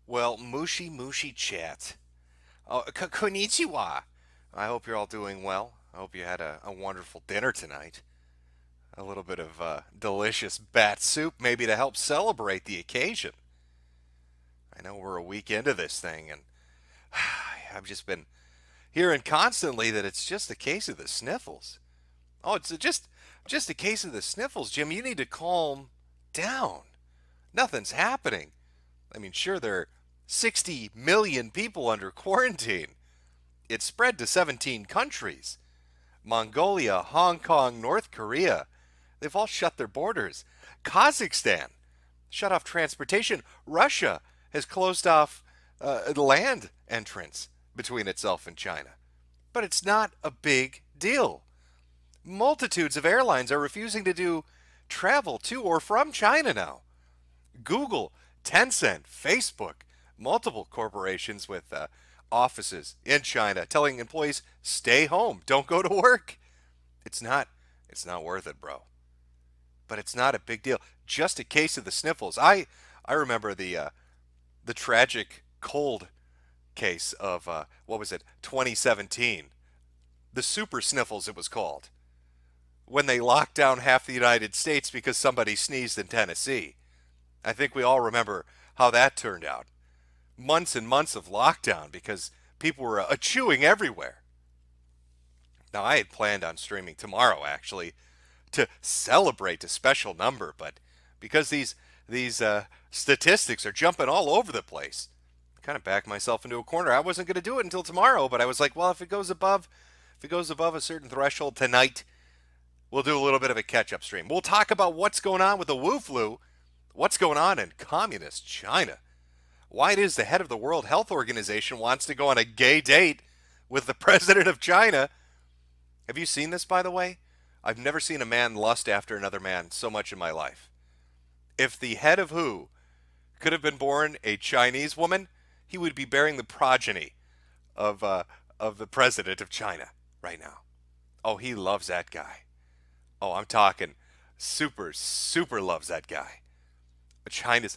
Well, mushy chat. Oh, konnichiwa. I hope you're all doing well. I hope you had a wonderful dinner tonight. A little bit of delicious bat soup, maybe to help celebrate the occasion. I know we're a week into this thing, and I've just been hearing constantly that it's just a case of the sniffles. Oh, it's just a case of the sniffles, Jim. You need to calm down. Nothing's happening. I mean, sure, there are 60 million people under quarantine. It's spread to 17 countries. Mongolia, Hong Kong, North Korea. They've all shut their borders. Kazakhstan shut off transportation. Russia has closed off land entrance between itself and China. But it's not a big deal. Multitudes of airlines are refusing to do travel to or from China now. Google, Tencent, Facebook, multiple corporations with offices in China telling employees stay home, don't go to work. It's not worth it, bro. But it's not a big deal. Just a case of the sniffles. I remember the tragic cold case of what was it? 2017. The super sniffles it was called. When they locked down half the United States because somebody sneezed in Tennessee. I think we all remember how that turned out. Months and months of lockdown because people were chewing everywhere. Now, I had planned on streaming tomorrow, actually, to celebrate a special number, but because these statistics are jumping all over the place, I kind of backed myself into a corner. I wasn't going to do it until tomorrow, but I was like, well, if it goes above a certain threshold tonight, we'll do a little bit of a catch-up stream. We'll talk about what's going on with the Wu flu, what's going on in communist China, why it is the head of the World Health Organization wants to go on a gay date with the president of China. Have you seen this, by the way? I've never seen a man lust after another man so much in my life. If the head of WHO could have been born a Chinese woman, he would be bearing the progeny of the president of China right now. Oh, he loves that guy. Oh, I'm talking super loves that guy. China's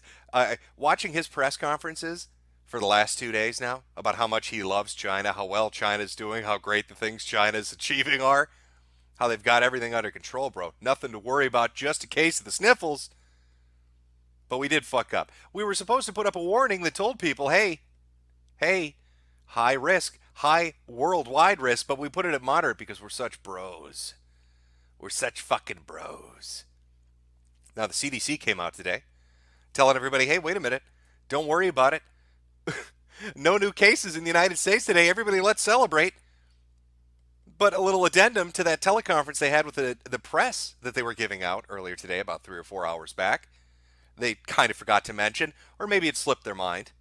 watching his press conferences for the last 2 days now about how much he loves China, how well China's doing, how great the things China's achieving are, how they've got everything under control, bro. Nothing to worry about, just a case of the sniffles. But we did fuck up. We were supposed to put up a warning that told people, hey, high risk, high worldwide risk, but we put it at moderate because we're such bros. We're such fucking bros. Now, the CDC came out today telling everybody, hey, wait a minute, don't worry about it. No new cases in the United States today. Everybody, let's celebrate. But a little addendum to that teleconference they had with the press that they were giving out earlier today, about 3 or 4 hours back. They kind of forgot to mention, or maybe it slipped their mind,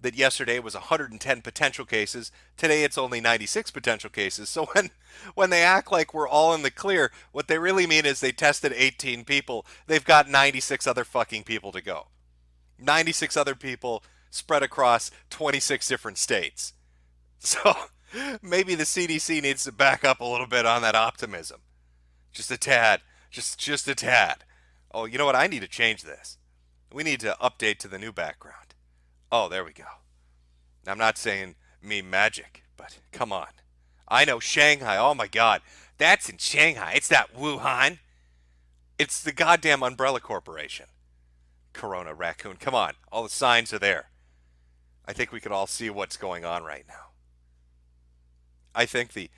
that yesterday was 110 potential cases. Today it's only 96 potential cases. So when they act like we're all in the clear, what they really mean is they tested 18 people. They've got 96 other fucking people to go. 96 other people spread across 26 different states. So maybe the CDC needs to back up a little bit on that optimism. Just a tad. Just a tad. Oh, you know what? I need to change this. We need to update to the new background. Oh, there we go. I'm not saying me magic, but come on. I know Shanghai. Oh my God. That's in Shanghai. It's not Wuhan. It's the goddamn Umbrella Corporation. Corona Raccoon. Come on. All the signs are there. I think we can all see what's going on right now. I think the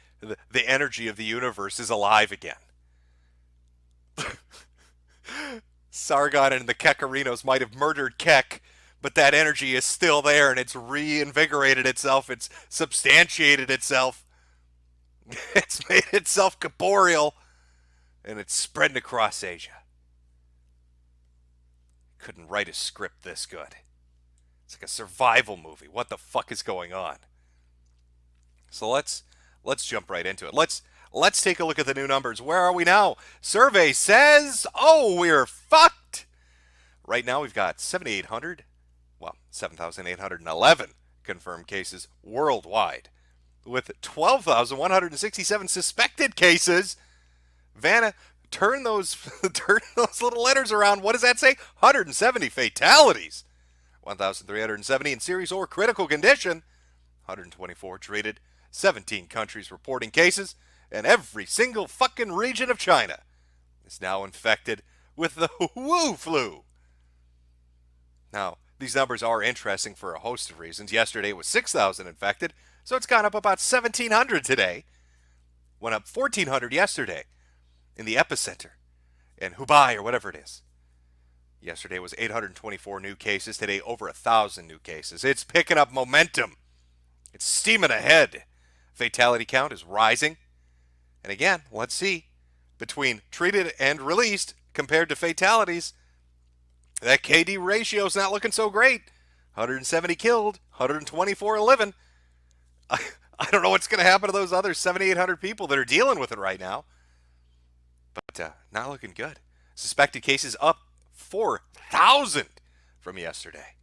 energy of the universe is alive again. Sargon and the Kekarinos might have murdered Kek, but that energy is still there and it's reinvigorated itself. It's substantiated itself. It's made itself corporeal and it's spreading across Asia. Couldn't write a script this good. It's like a survival movie. What the fuck is going on? So let's jump right into it. Let's take a look at the new numbers. Where are we now? Survey says, oh, we're fucked. Right now we've got 7,811 confirmed cases worldwide, with 12,167 suspected cases. Vanna, turn those little letters around. What does that say? 170 fatalities. 1,370 in serious or critical condition, 124 treated, 17 countries reporting cases, and every single fucking region of China is now infected with the Wu flu. Now, these numbers are interesting for a host of reasons. Yesterday was 6,000 infected, so it's gone up about 1,700 today. Went up 1,400 yesterday in the epicenter in Hubei or whatever it is. Yesterday was 824 new cases. Today, over 1,000 new cases. It's picking up momentum. It's steaming ahead. Fatality count is rising. And again, let's see. Between treated and released compared to fatalities, that KD ratio is not looking so great. 170 killed, 124 living. I don't know what's going to happen to those other 7,800 people that are dealing with it right now. But not looking good. Suspected cases up 4,000 from yesterday.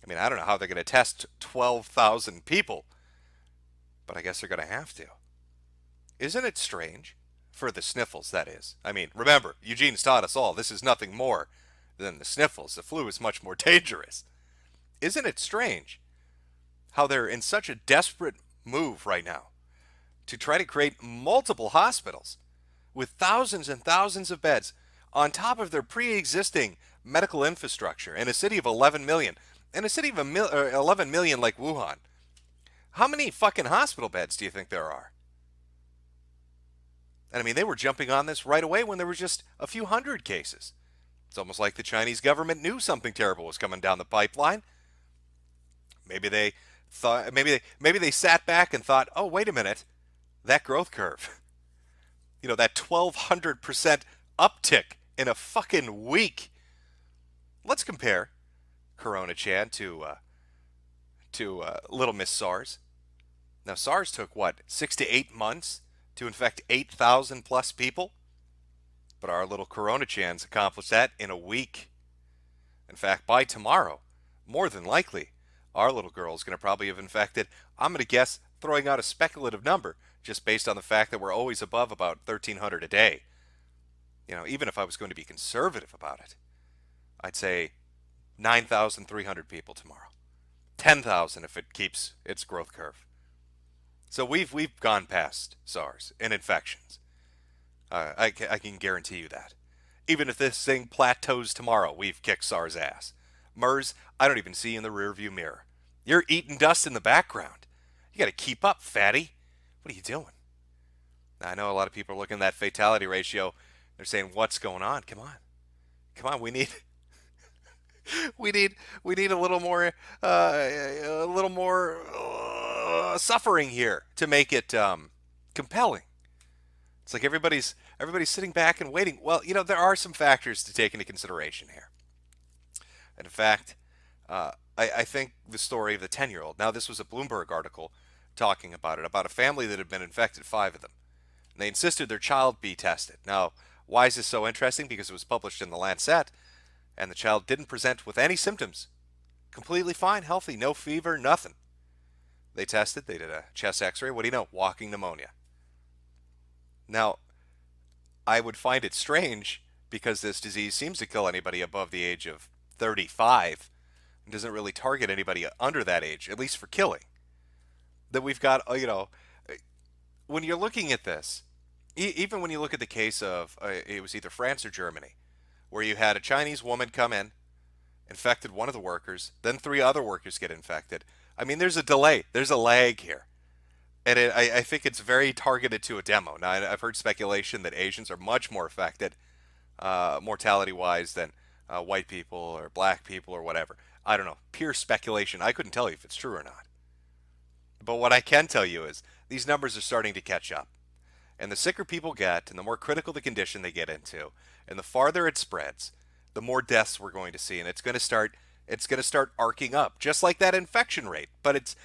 I mean, I don't know how they're going to test 12,000 people, but I guess they're going to have to. Isn't it strange? For the sniffles, that is. I mean, remember, Eugene's taught us all, this is nothing more than the sniffles. The flu is much more dangerous. Isn't it strange how they're in such a desperate move right now to try to create multiple hospitals with thousands and thousands of beds on top of their pre-existing medical infrastructure in a city of 11 million, in a city of 11 million like Wuhan? How many fucking hospital beds do you think there are? And I mean, they were jumping on this right away when there were just a few hundred cases. It's almost like the Chinese government knew something terrible was coming down the pipeline. Maybe they thought, maybe they sat back and thought, oh, wait a minute, that growth curve, that 1,200% uptick in a fucking week. Let's compare Corona Chan to Little Miss SARS. Now, SARS took, 6 to 8 months to infect 8,000 plus people? But our little Corona Chan's accomplished that in a week. In fact, by tomorrow, more than likely, our little girl is going to probably have infected, I'm going to guess, throwing out a speculative number, just based on the fact that we're always above about 1,300 a day. Even if I was going to be conservative about it, I'd say 9,300 people tomorrow. 10,000 if it keeps its growth curve. So we've gone past SARS in infections. I can guarantee you that. Even if this thing plateaus tomorrow, we've kicked SARS ass. MERS, I don't even see you in the rearview mirror. You're eating dust in the background. You got to keep up, fatty. What are you doing? Now, I know a lot of people are looking at that fatality ratio. They're saying, "What's going on? Come on. We need a little more suffering here to make it compelling." It's like everybody's sitting back and waiting. Well, there are some factors to take into consideration here. And in fact, I think the story of the 10-year-old. Now, this was a Bloomberg article talking about it, about a family that had been infected, 5 of them. And they insisted their child be tested. Now, why is this so interesting? Because it was published in the Lancet, and the child didn't present with any symptoms. Completely fine, healthy, no fever, nothing. They tested, they did a chest x-ray. What do you know? Walking pneumonia. Now, I would find it strange because this disease seems to kill anybody above the age of 35 and doesn't really target anybody under that age, at least for killing. That we've got, when you're looking at this, even when you look at the case of, it was either France or Germany, where you had a Chinese woman come in, infected one of the workers, then 3 other workers get infected. I mean, there's a delay. There's a lag here. And I think it's very targeted to a demo. Now, I've heard speculation that Asians are much more affected, mortality-wise, than white people or black people or whatever. I don't know. Pure speculation. I couldn't tell you if it's true or not. But what I can tell you is these numbers are starting to catch up. And the sicker people get, and the more critical the condition they get into, and the farther it spreads, the more deaths we're going to see. And it's going to start arcing up, just like that infection rate. But it's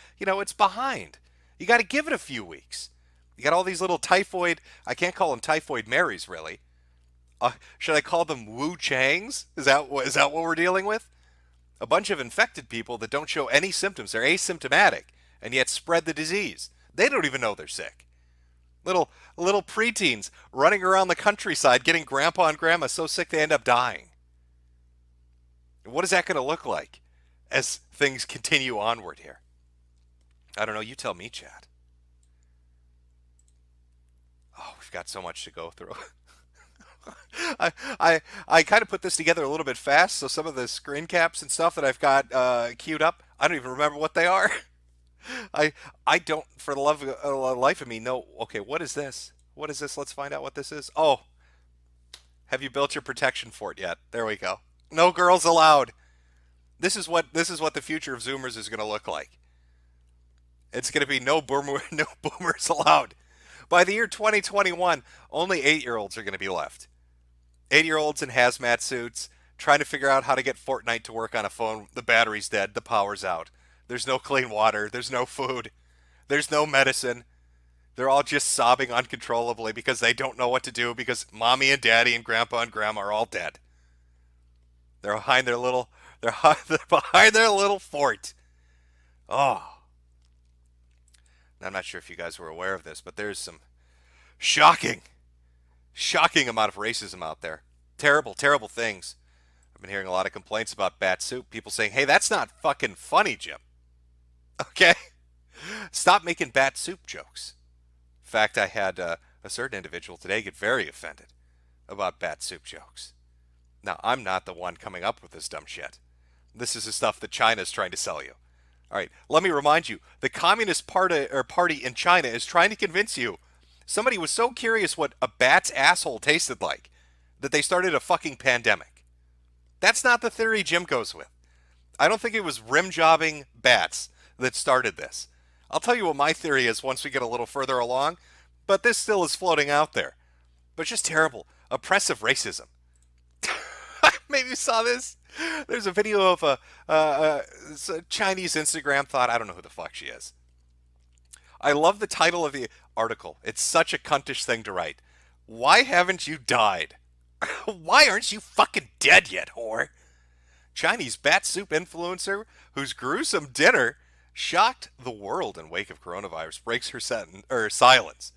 behind. You got to give it a few weeks. You got all these little typhoid, I can't call them typhoid Marys, really. Should I call them Wu Changs? Is that what we're dealing with? A bunch of infected people that don't show any symptoms. They're asymptomatic, and yet spread the disease. They don't even know they're sick. Little preteens running around the countryside getting grandpa and grandma so sick they end up dying. What is that going to look like as things continue onward here. I don't know. You tell me, Chad. Oh, we've got so much to go through. I kind of put this together a little bit fast, so some of the screen caps and stuff that I've got queued up, I don't even remember what they are. I I don't, for the love of life of me, know. Okay, what is this? What is this? Let's find out what this is. Oh, have you built your protection fort yet? There we go. No girls allowed. This is what the future of Zoomers is going to look like. It's going to be no boomers allowed. By the year 2021, only 8-year-olds are going to be left. 8-year-olds in hazmat suits trying to figure out how to get Fortnite to work on a phone. The battery's dead. The power's out. There's no clean water. There's no food. There's no medicine. They're all just sobbing uncontrollably because they don't know what to do because mommy and daddy and grandpa and grandma are all dead. They're behind their little they're behind their little fort. Oh, I'm not sure if you guys were aware of this, but there's some shocking, shocking amount of racism out there. Terrible, terrible things. I've been hearing a lot of complaints about bat soup. People saying, "Hey, that's not fucking funny, Jim." Okay, stop making bat soup jokes. In fact, I had a certain individual today get very offended about bat soup jokes. Now, I'm not the one coming up with this dumb shit. This is the stuff that China's trying to sell you. All right, let me remind you, the Communist Party in China is trying to convince you. Somebody was so curious what a bat's asshole tasted like that they started a fucking pandemic. That's not the theory Jim goes with. I don't think it was rim jobbing bats that started this. I'll tell you what my theory is once we get a little further along, but this still is floating out there. But it's just terrible. Oppressive racism. Maybe you saw this. There's a video of a Chinese Instagram thought. I don't know who the fuck she is. I love the title of the article. It's such a cuntish thing to write. Why haven't you died? Why aren't you fucking dead yet, whore? Chinese bat soup influencer whose gruesome dinner shocked the world in wake of coronavirus breaks her silence.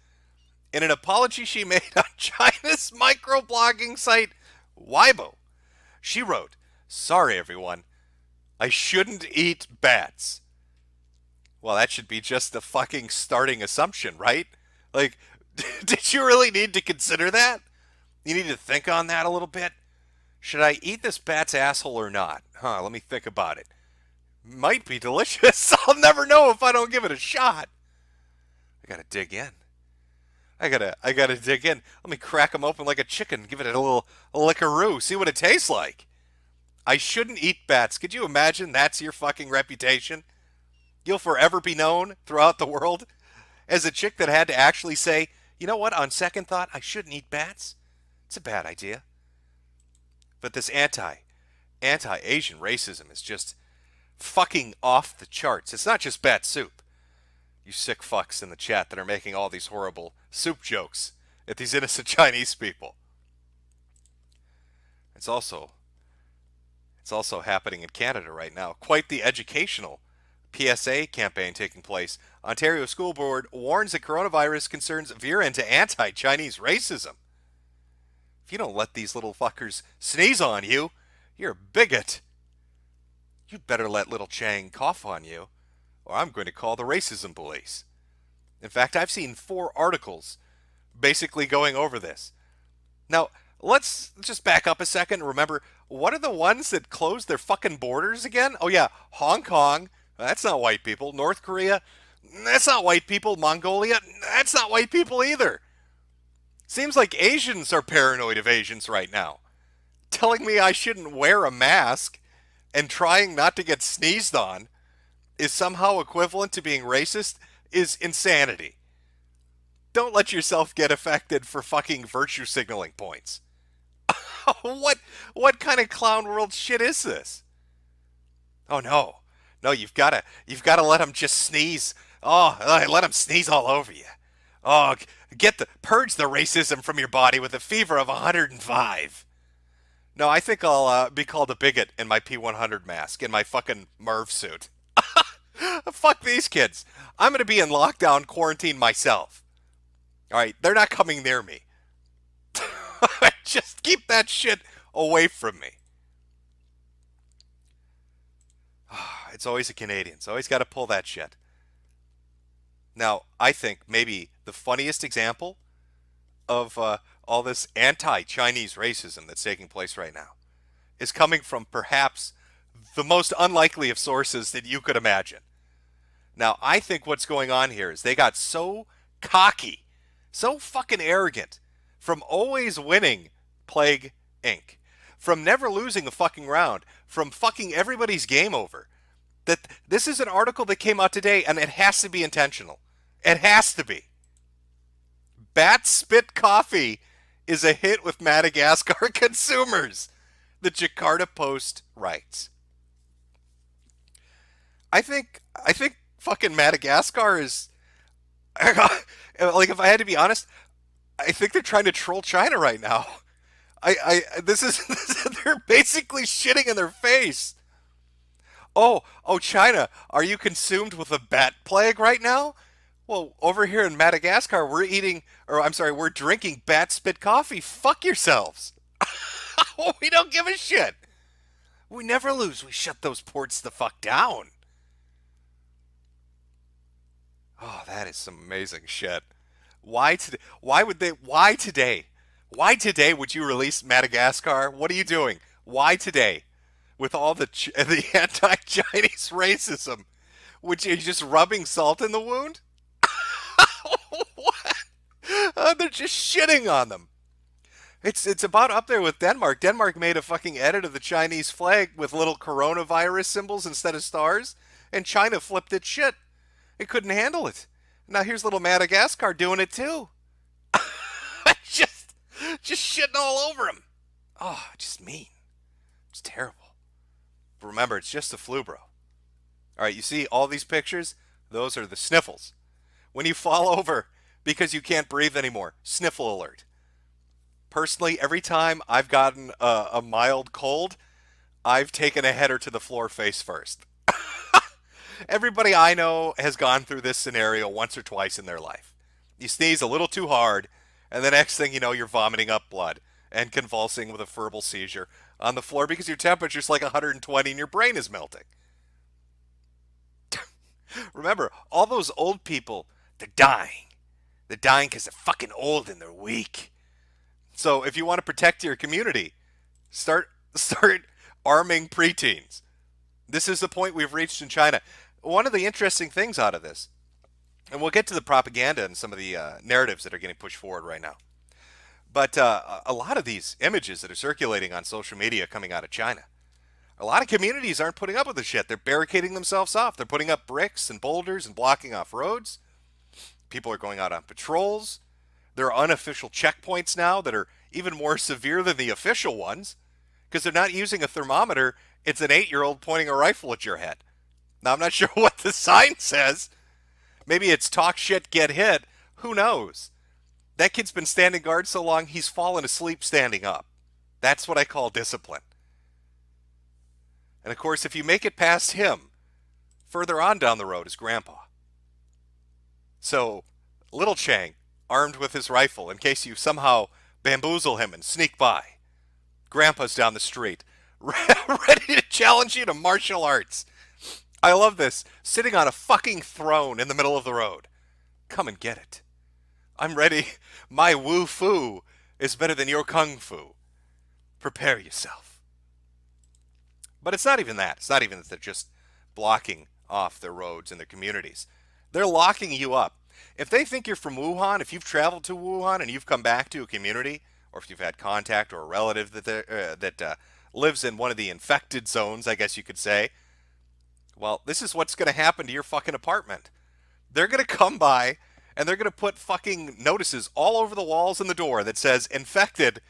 In an apology she made on China's microblogging site Weibo, she wrote, "Sorry everyone, I shouldn't eat bats." Well, that should be just the fucking starting assumption, right? Like, did you really need to consider that? You need to think on that a little bit. Should I eat this bat's asshole or not? Let me think about it. Might be delicious. I'll never know if I don't give it a shot. I gotta dig in. I gotta dig in. Let me crack them open like a chicken. Give it a little lickaroo. See what it tastes like. I shouldn't eat bats. Could you imagine that's your fucking reputation? You'll forever be known throughout the world as a chick that had to actually say, you know what, on second thought, I shouldn't eat bats. It's a bad idea. But this anti-Asian racism is just fucking off the charts. It's not just bat soup. You sick fucks in the chat that are making all these horrible soup jokes at these innocent Chinese people. It's also happening in Canada right now. Quite the educational PSA campaign taking place. Ontario School Board warns that coronavirus concerns veer into anti-Chinese racism. If you don't let these little fuckers sneeze on you, you're a bigot. You'd better let little Chang cough on you, or I'm going to call the racism police. In fact, I've seen 4 articles basically going over this. Now, let's just back up a second and remember, what are the ones that closed their fucking borders again? Oh yeah, Hong Kong, that's not white people. North Korea, that's not white people. Mongolia, that's not white people either. Seems like Asians are paranoid of Asians right now. Telling me I shouldn't wear a mask and trying not to get sneezed on is somehow equivalent to being racist is insanity. Don't let yourself get affected for fucking virtue signaling points. What kind of clown world shit is this? Oh no. No, you've gotta let them just sneeze. Oh, let them sneeze all over you. Oh, purge the racism from your body with a fever of 105. No, I think I'll be called a bigot in my P100 mask, in my fucking Merv suit. Fuck these kids. I'm going to be in lockdown quarantine myself. All right, they're not coming near me. Just keep that shit away from me. It's always the Canadians. Always got to pull that shit. Now, I think maybe the funniest example of all this anti-Chinese racism that's taking place right now is coming from perhaps the most unlikely of sources that you could imagine. Now, I think what's going on here is they got so cocky, so fucking arrogant from always winning Plague Inc., from never losing a fucking round, from fucking everybody's game over, that this is an article that came out today and it has to be intentional. It has to be. Bat spit coffee is a hit with Madagascar consumers, the Jakarta Post writes. I think fucking Madagascar is like, if I had to be honest, I think they're trying to troll China right now. This is they're basically shitting in their face. Oh, China, are you consumed with a bat plague right now? Well, over here in Madagascar, we're drinking bat spit coffee. Fuck yourselves. We don't give a shit. We never lose. We shut those ports the fuck down. Oh, that is some amazing shit. Why today? Why would they? Why today? Why today would you release Madagascar? What are you doing? Why today? With all the anti-Chinese racism, which is just rubbing salt in the wound? What? They're just shitting on them. It's about up there with Denmark. Denmark made a fucking edit of the Chinese flag with little coronavirus symbols instead of stars, and China flipped its shit. It couldn't handle it. Now here's little Madagascar doing it too. just just shitting all over him. Oh, just mean. It's terrible. But remember, it's just the flu, bro. All right, you see all these pictures? Those are the sniffles. When you fall over because you can't breathe anymore, sniffle alert. Personally, every time I've gotten a mild cold, I've taken a header to the floor face first. Everybody I know has gone through this scenario once or twice in their life. You sneeze a little too hard, and the next thing you know, you're vomiting up blood and convulsing with a verbal seizure on the floor because your temperature's like 120 and your brain is melting. Remember, all those old people, they're dying. They're dying because they're fucking old and they're weak. So if you want to protect your community, start arming preteens. This is the point we've reached in China. One of the interesting things out of this, and we'll get to the propaganda and some of the narratives that are getting pushed forward right now, but a lot of these images that are circulating on social media coming out of China, a lot of communities aren't putting up with the shit. They're barricading themselves off. They're putting up bricks and boulders and blocking off roads. People are going out on patrols. There are unofficial checkpoints now that are even more severe than the official ones because they're not using a thermometer. It's an 8-year-old pointing a rifle at your head. Now, I'm not sure what the sign says. Maybe it's talk shit, get hit. Who knows? That kid's been standing guard so long, he's fallen asleep standing up. That's what I call discipline. And of course, if you make it past him, further on down the road is Grandpa. So, little Chang, armed with his rifle in case you somehow bamboozle him and sneak by. Grandpa's down the street, ready to challenge you to martial arts. I love this. Sitting on a fucking throne in the middle of the road. Come and get it. I'm ready. My woo fu is better than your kung fu. Prepare yourself. But it's not even that. It's not even that they're just blocking off their roads and their communities. They're locking you up. If they think you're from Wuhan, if you've traveled to Wuhan and you've come back to a community, or if you've had contact or a relative that lives in one of the infected zones, I guess you could say, well, this is what's going to happen to your fucking apartment. They're going to come by and they're going to put fucking notices all over the walls and the door that says infected,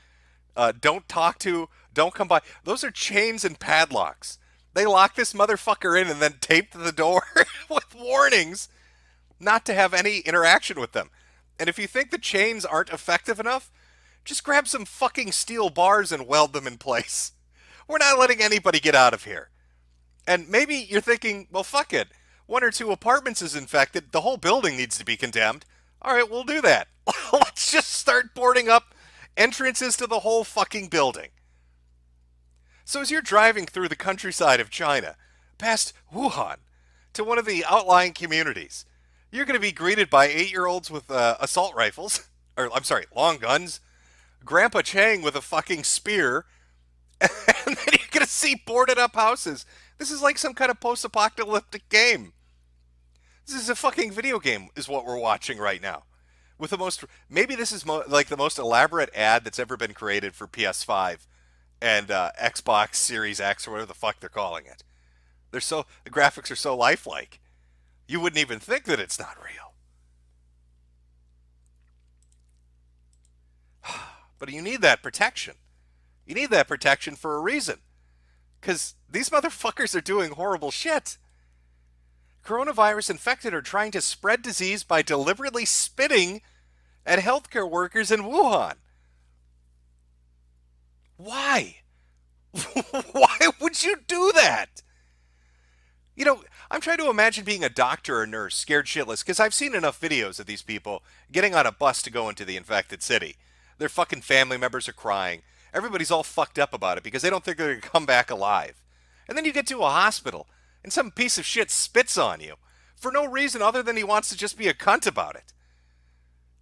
don't talk to, don't come by. Those are chains and padlocks. They lock this motherfucker in and then tape the door with warnings not to have any interaction with them. And if you think the chains aren't effective enough, just grab some fucking steel bars and weld them in place. We're not letting anybody get out of here. And maybe you're thinking, well, fuck it. 1 or 2 apartments is infected. The whole building needs to be condemned. All right, we'll do that. Let's just start boarding up entrances to the whole fucking building. So as you're driving through the countryside of China, past Wuhan to one of the outlying communities. You're going to be greeted by 8-year-olds with assault rifles, or I'm sorry, long guns, Grandpa Chang with a fucking spear, and then you're going to see boarded up houses. This is like some kind of post-apocalyptic game. This is a fucking video game, is what we're watching right now. With the most, maybe this is like the most elaborate ad that's ever been created for PS5 and Xbox Series X or whatever the fuck they're calling it. The graphics are so lifelike. You wouldn't even think that it's not real. But you need that protection. You need that protection for a reason. Because these motherfuckers are doing horrible shit. Coronavirus infected are trying to spread disease by deliberately spitting at healthcare workers in Wuhan. Why? Why would you do that? You know, I'm trying to imagine being a doctor or nurse scared shitless because I've seen enough videos of these people getting on a bus to go into the infected city. Their fucking family members are crying. Everybody's all fucked up about it because they don't think they're going to come back alive. And then you get to a hospital and some piece of shit spits on you for no reason other than he wants to just be a cunt about it.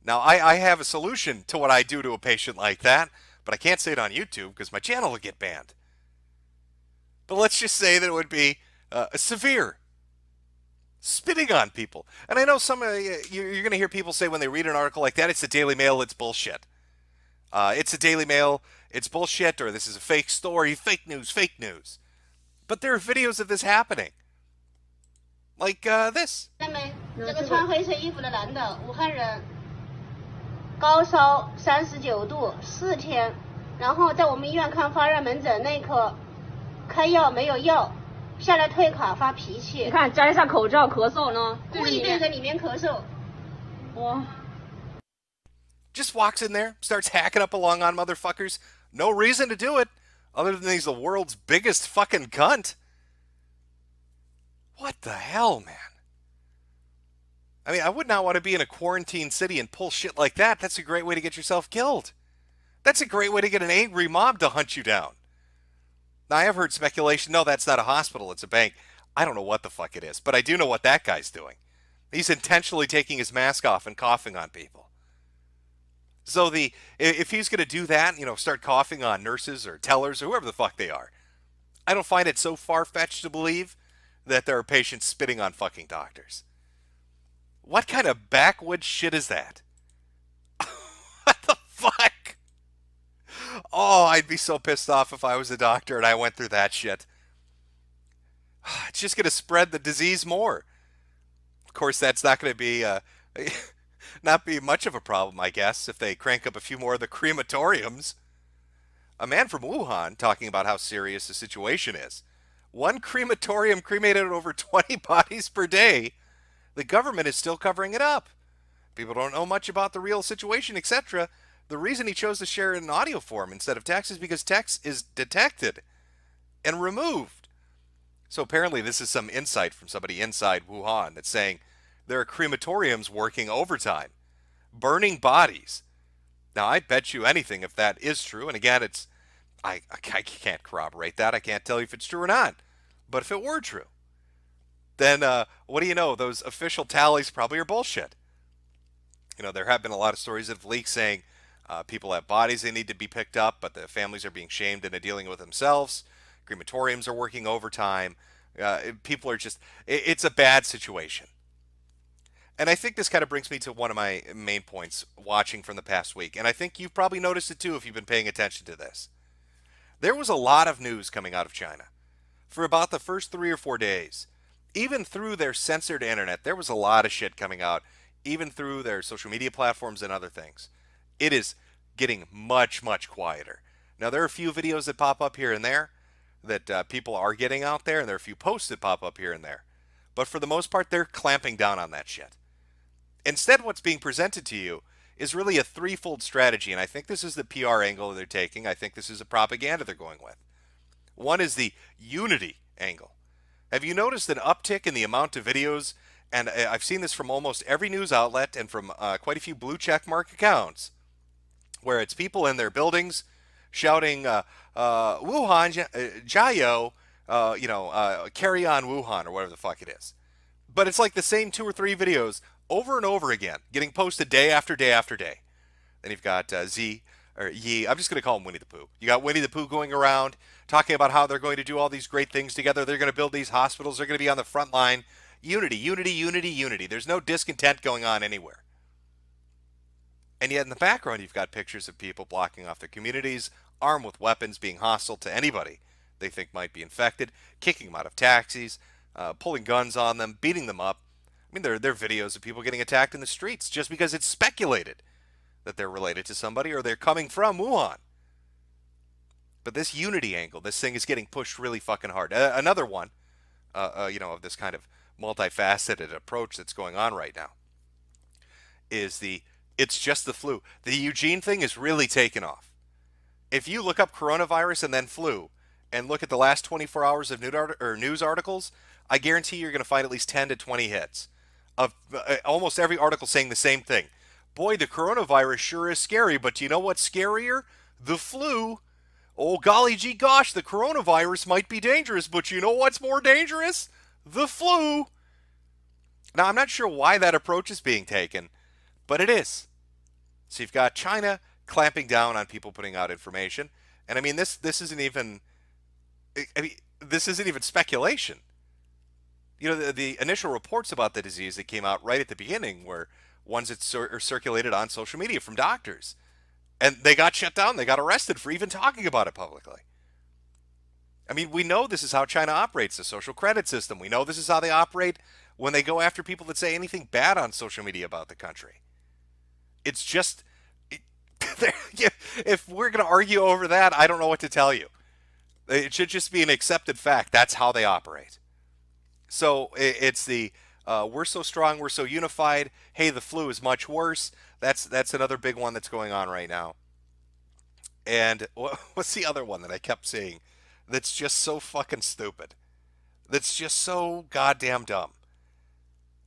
Now, I have a solution to what I do to a patient like that, but I can't say it on YouTube because my channel will get banned. But let's just say that it would be severe. Spitting on people. And I know you're going to hear people say when they read an article like that, it's the Daily Mail, it's bullshit. It's the Daily Mail, it's bullshit, or this is a fake story, fake news, fake news. But there are videos of this happening. Like this. 这个穿黑色衣服的男的，武汉人，高烧39度，4天，然后在我们医院看发热门诊那一刻，开药没有药，下来退卡发脾气。你看摘下口罩咳嗽呢，故意对着里面咳嗽。哇。 Just walks in there, starts hacking up along on motherfuckers. No reason to do it, other than he's the world's biggest fucking cunt. What the hell, man? I mean, I would not want to be in a quarantine city and pull shit like that. That's a great way to get yourself killed. That's a great way to get an angry mob to hunt you down. Now, I have heard speculation, no, that's not a hospital, it's a bank. I don't know what the fuck it is, but I do know what that guy's doing. He's intentionally taking his mask off and coughing on people. So if he's going to do that, start coughing on nurses or tellers or whoever the fuck they are, I don't find it so far-fetched to believe that there are patients spitting on fucking doctors. What kind of backwoods shit is that? What the fuck? Oh, I'd be so pissed off if I was a doctor and I went through that shit. It's just going to spread the disease more. Of course, that's not going to be... not be much of a problem, I guess, if they crank up a few more of the crematoriums. A man from Wuhan talking about how serious the situation is. One crematorium cremated over 20 bodies per day. The government is still covering it up. People don't know much about the real situation, etc. The reason he chose to share it in audio form instead of text is because text is detected and removed. So apparently this is some insight from somebody inside Wuhan that's saying, there are crematoriums working overtime, burning bodies. Now, I bet you anything if that is true. And again, I can't corroborate that. I can't tell you if it's true or not. But if it were true, then what do you know? Those official tallies probably are bullshit. There have been a lot of stories of leaks saying people have bodies they need to be picked up, but the families are being shamed into dealing with themselves. Crematoriums are working overtime. People are just, it's a bad situation. And I think this kind of brings me to one of my main points watching from the past week. And I think you've probably noticed it too if you've been paying attention to this. There was a lot of news coming out of China for about the first 3 or 4 days. Even through their censored internet, there was a lot of shit coming out, even through their social media platforms and other things. It is getting much, much quieter. Now, there are a few videos that pop up here and there that people are getting out there, and there are a few posts that pop up here and there. But for the most part, they're clamping down on that shit. Instead, what's being presented to you is really a threefold strategy, and I think this is the PR angle they're taking. I think this is a propaganda they're going with. One is the unity angle. Have you noticed an uptick in the amount of videos, and I've seen this from almost every news outlet and from quite a few blue check mark accounts, where it's people in their buildings shouting, Wuhan, Jiayo, carry on Wuhan or whatever the fuck it is. But it's like the same 2 or 3 videos over and over again, getting posted day after day after day. Then you've got Z or Yi. I'm just going to call him Winnie the Pooh. You got Winnie the Pooh going around talking about how they're going to do all these great things together. They're going to build these hospitals. They're going to be on the front line. Unity, unity, unity, unity. There's no discontent going on anywhere. And yet in the background, you've got pictures of people blocking off their communities, armed with weapons, being hostile to anybody they think might be infected, kicking them out of taxis, pulling guns on them, beating them up. I mean, there are videos of people getting attacked in the streets just because it's speculated that they're related to somebody or they're coming from Wuhan. But this unity angle, this thing is getting pushed really fucking hard. Another one, of this kind of multifaceted approach that's going on right now is it's just the flu. The Eugene thing is really taken off. If you look up coronavirus and then flu and look at the last 24 hours of news articles, I guarantee you're going to find at least 10 to 20 hits of almost every article saying the same thing. Boy, the coronavirus sure is scary, but do you know what's scarier? The flu. Oh, golly gee gosh, the coronavirus might be dangerous, but you know what's more dangerous? The flu. Now, I'm not sure why that approach is being taken, but it is. So you've got China clamping down on people putting out information. And I mean, this isn't even, this isn't even speculation. You know, the initial reports about the disease that came out right at the beginning were ones that circulated on social media from doctors. And they got shut down. They got arrested for even talking about it publicly. I mean, we know this is how China operates, the social credit system. We know this is how they operate when they go after people that say anything bad on social media about the country. It's just, if we're going to argue over that, I don't know what to tell you. It should just be an accepted fact. That's how they operate. So it's the we're so strong, we're so unified. Hey, the flu is much worse. That's another big one that's going on right now. And what's the other one that I kept seeing that's just so fucking stupid? That's just so goddamn dumb.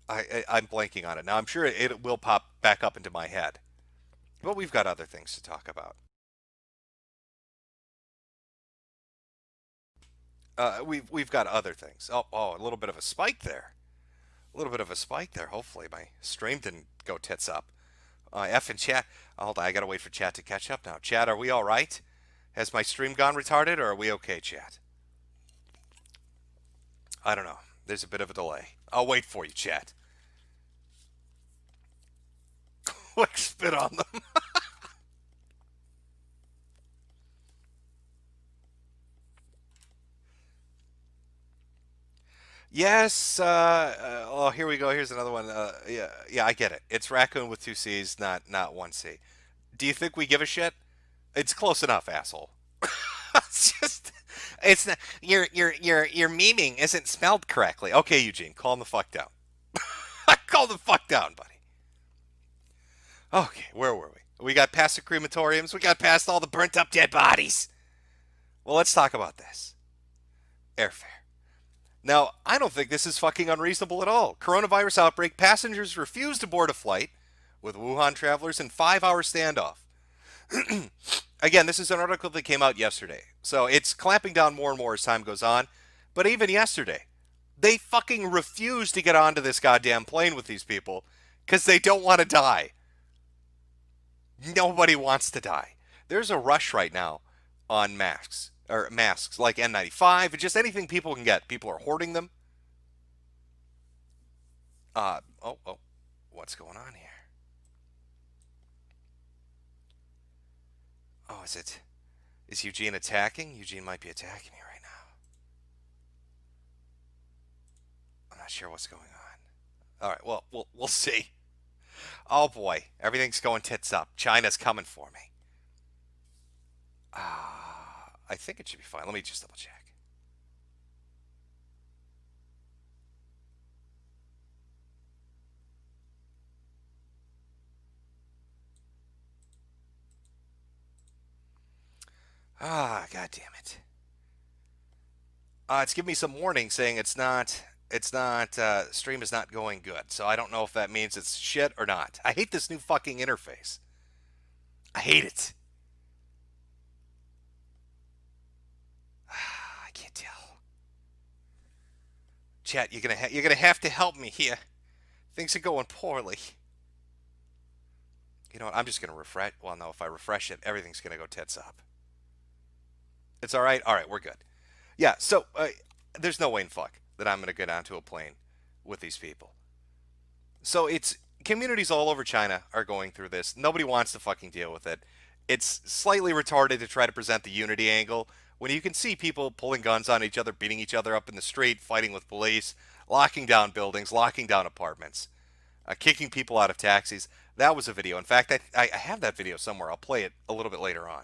I'm blanking on it. Now, I'm sure it will pop back up into my head. But we've got other things to talk about. We've got other things. Oh, a little bit of a spike there. A little bit of a spike there. Hopefully my stream didn't go tits up. F in chat. Hold on, I gotta wait for chat to catch up now. Chat, are we all right? Has my stream gone retarded, or are we okay, chat? I don't know. There's a bit of a delay. I'll wait for you, chat. Quick spit on them. Yes. Oh, here we go. Here's another one. Yeah, I get it. It's raccoon with 2 C's, not 1 C. Do you think we give a shit? It's close enough, asshole. It's just, it's not, your memeing isn't spelled correctly. Okay, Eugene, calm the fuck down. Calm the fuck down, buddy. Okay, where were we? We got past the crematoriums. We got past all the burnt up dead bodies. Well, let's talk about this. Airfare. Now, I don't think this is fucking unreasonable at all. Coronavirus outbreak, passengers refuse to board a flight with Wuhan travelers in 5-hour standoff. Again, this is an article that came out yesterday. So it's clamping down more and more as time goes on. But even yesterday, they fucking refuse to get onto this goddamn plane with these people because they don't want to die. Nobody wants to die. There's a rush right now on masks. Or masks like N95, just anything people can get. People are hoarding them. What's going on here? Oh, is Eugene attacking? Eugene might be attacking me right now. I'm not sure what's going on. All right, well, we'll see. Oh boy, everything's going tits up. China's coming for me. I think it should be fine. Let me just double check. God damn it. It's giving me some warning saying stream is not going good. So I don't know if that means it's shit or not. I hate this new fucking interface. I hate it. I can't tell. Chat, you're gonna have to help me here. Things are going poorly. You know what? I'm just gonna refresh. Well, no, if I refresh it, everything's gonna go tits up. It's all right. All right, we're good. Yeah. So there's no way in fuck that I'm gonna get onto a plane with these people. So it's communities all over China are going through this. Nobody wants to fucking deal with it. It's slightly retarded to try to present the unity angle when you can see people pulling guns on each other, beating each other up in the street, fighting with police, locking down buildings, locking down apartments, kicking people out of taxis. That was a video. In fact, I have that video somewhere. I'll play it a little bit later on.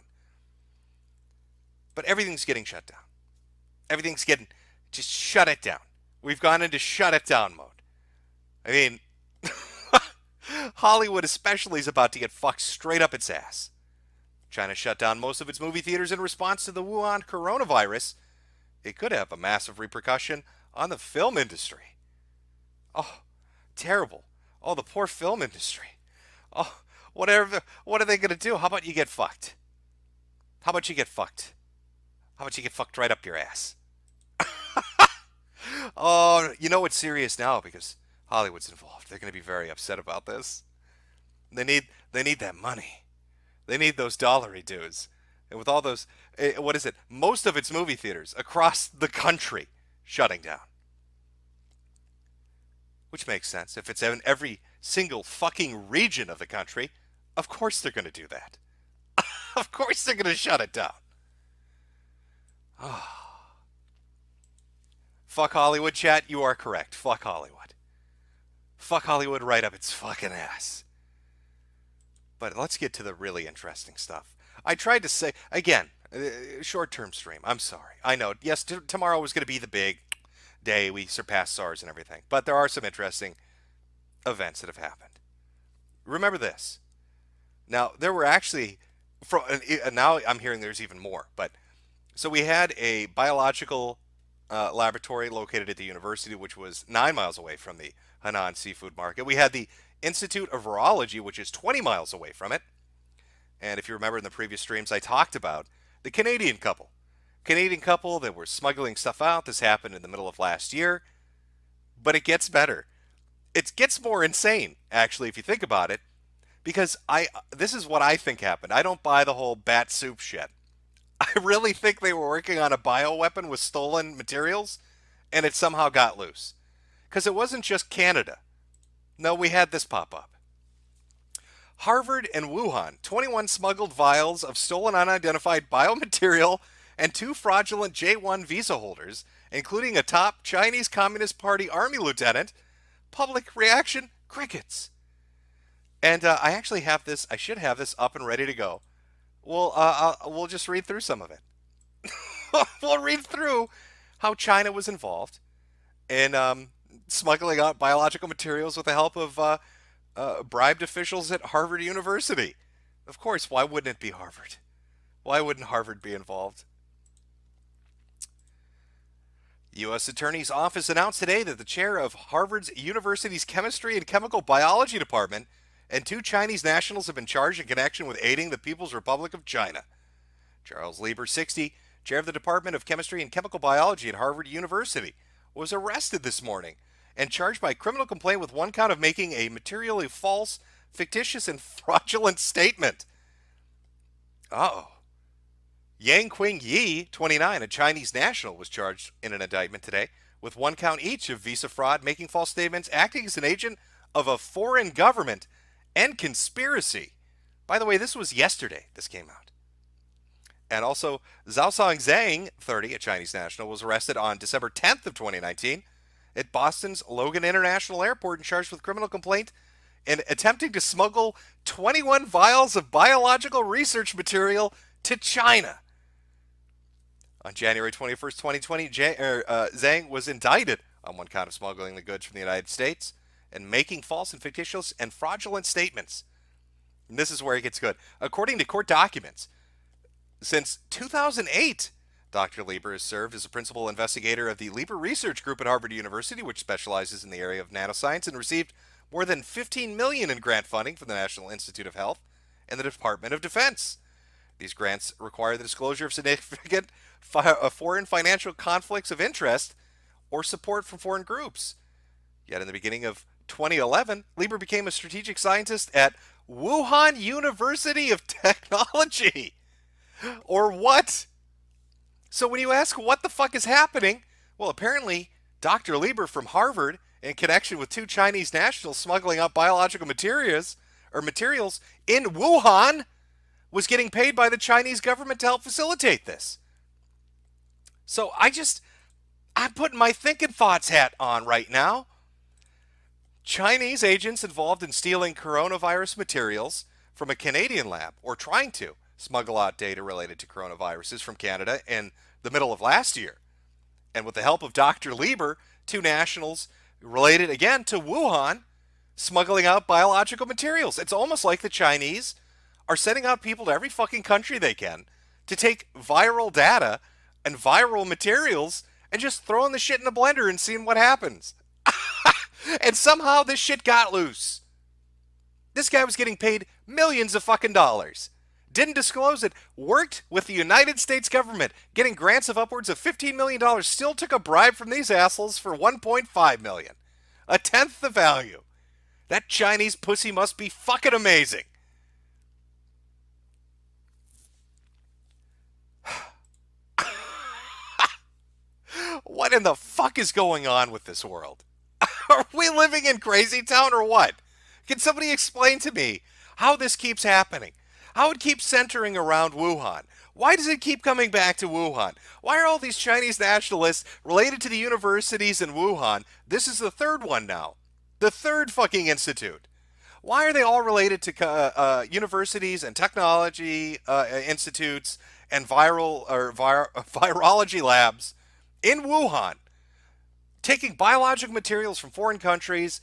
But everything's getting shut down. Everything's getting, just shut it down. We've gone into shut it down mode. I mean, Hollywood especially is about to get fucked straight up its ass. China shut down most of its movie theaters in response to the Wuhan coronavirus. It could have a massive repercussion on the film industry. Oh, terrible. Oh, the poor film industry. Oh, whatever. What are they going to do? How about you get fucked? How about you get fucked? How about you get fucked right up your ass? Oh, you know it's serious now because Hollywood's involved. They're going to be very upset about this. They need that money. They need those dollary dues. And with all those, what is it? Most of its movie theaters across the country shutting down. Which makes sense. If it's in every single fucking region of the country, of course they're going to do that. Of course they're going to shut it down. Oh. Fuck Hollywood, chat. You are correct. Fuck Hollywood. Fuck Hollywood right up its fucking ass. But let's get to the really interesting stuff. I tried to say, again, short-term stream. I'm sorry. I know, yes, tomorrow was going to be the big day. We surpassed SARS and everything. But there are some interesting events that have happened. Remember this. Now, there were actually, now I'm hearing there's even more. But so we had a biological laboratory located at the university, which was 9 miles away from the Henan Seafood Market. We had the Institute of Virology, which is 20 miles away from it. And if you remember in the previous streams, I talked about the Canadian couple. Canadian couple that were smuggling stuff out. This happened in the middle of last year. But it gets better. It gets more insane, actually, if you think about it. Because this is what I think happened. I don't buy the whole bat soup shit. I really think they were working on a bioweapon with stolen materials, and it somehow got loose. Because it wasn't just Canada. No, we had this pop up. Harvard and Wuhan, 21 smuggled vials of stolen unidentified biomaterial and 2 fraudulent J-1 visa holders, including a top Chinese Communist Party Army lieutenant. Public reaction, crickets. And I actually have this, I should have this up and ready to go. We'll just read through some of it. We'll read through how China was involved in smuggling out biological materials with the help of bribed officials at Harvard University. Of course, why wouldn't it be Harvard? Why wouldn't Harvard be involved? U.S. Attorney's Office announced today that the chair of Harvard University's Chemistry and Chemical Biology Department and 2 Chinese nationals have been charged in connection with aiding the People's Republic of China. Charles Lieber, 60, chair of the Department of Chemistry and Chemical Biology at Harvard University, was arrested this morning and charged by criminal complaint with 1 count of making a materially false, fictitious, and fraudulent statement. Uh-oh. Yang Qingyi, 29, a Chinese national, was charged in an indictment today with 1 count each of visa fraud, making false statements, acting as an agent of a foreign government, and conspiracy. By the way, this was yesterday this came out. And also, Zhaosong Zhang, 30, a Chinese national, was arrested on December 10th of 2019 at Boston's Logan International Airport and charged with criminal complaint in attempting to smuggle 21 vials of biological research material to China. On January 21st, 2020, Zhang was indicted on 1 count of smuggling the goods from the United States and making false and fictitious and fraudulent statements. And this is where it gets good. According to court documents, since 2008, Dr. Lieber has served as a principal investigator of the Lieber Research Group at Harvard University, which specializes in the area of nanoscience, and received more than $15 million in grant funding from the National Institute of Health and the Department of Defense. These grants require the disclosure of significant foreign financial conflicts of interest or support from foreign groups. Yet in the beginning of 2011, Lieber became a strategic scientist at Wuhan University of Technology. Or what? So when you ask what the fuck is happening, well, apparently Dr. Lieber from Harvard, in connection with two Chinese nationals smuggling out biological materials in Wuhan, was getting paid by the Chinese government to help facilitate this. So I'm putting my thinking thoughts hat on right now. Chinese agents involved in stealing coronavirus materials from a Canadian lab, or trying to smuggle out data related to coronaviruses from Canada in the middle of last year. And with the help of Dr. Lieber, two nationals related again to Wuhan, smuggling out biological materials. It's almost like the Chinese are sending out people to every fucking country they can to take viral data and viral materials and just throwing the shit in a blender and seeing what happens. And somehow this shit got loose. This guy was getting paid millions of fucking dollars. Didn't disclose it. Worked with the United States government, getting grants of upwards of $15 million. Still took a bribe from these assholes for $1.5 million. A tenth the value. That Chinese pussy must be fucking amazing. What in the fuck is going on with this world? Are we living in crazy town or what? Can somebody explain to me how this keeps happening? How it keeps centering around Wuhan? Why does it keep coming back to Wuhan? Why are all these Chinese nationalists related to the universities in Wuhan? This is the third one now. The third fucking institute. Why are they all related to universities and technology institutes and virology labs in Wuhan, taking biological materials from foreign countries,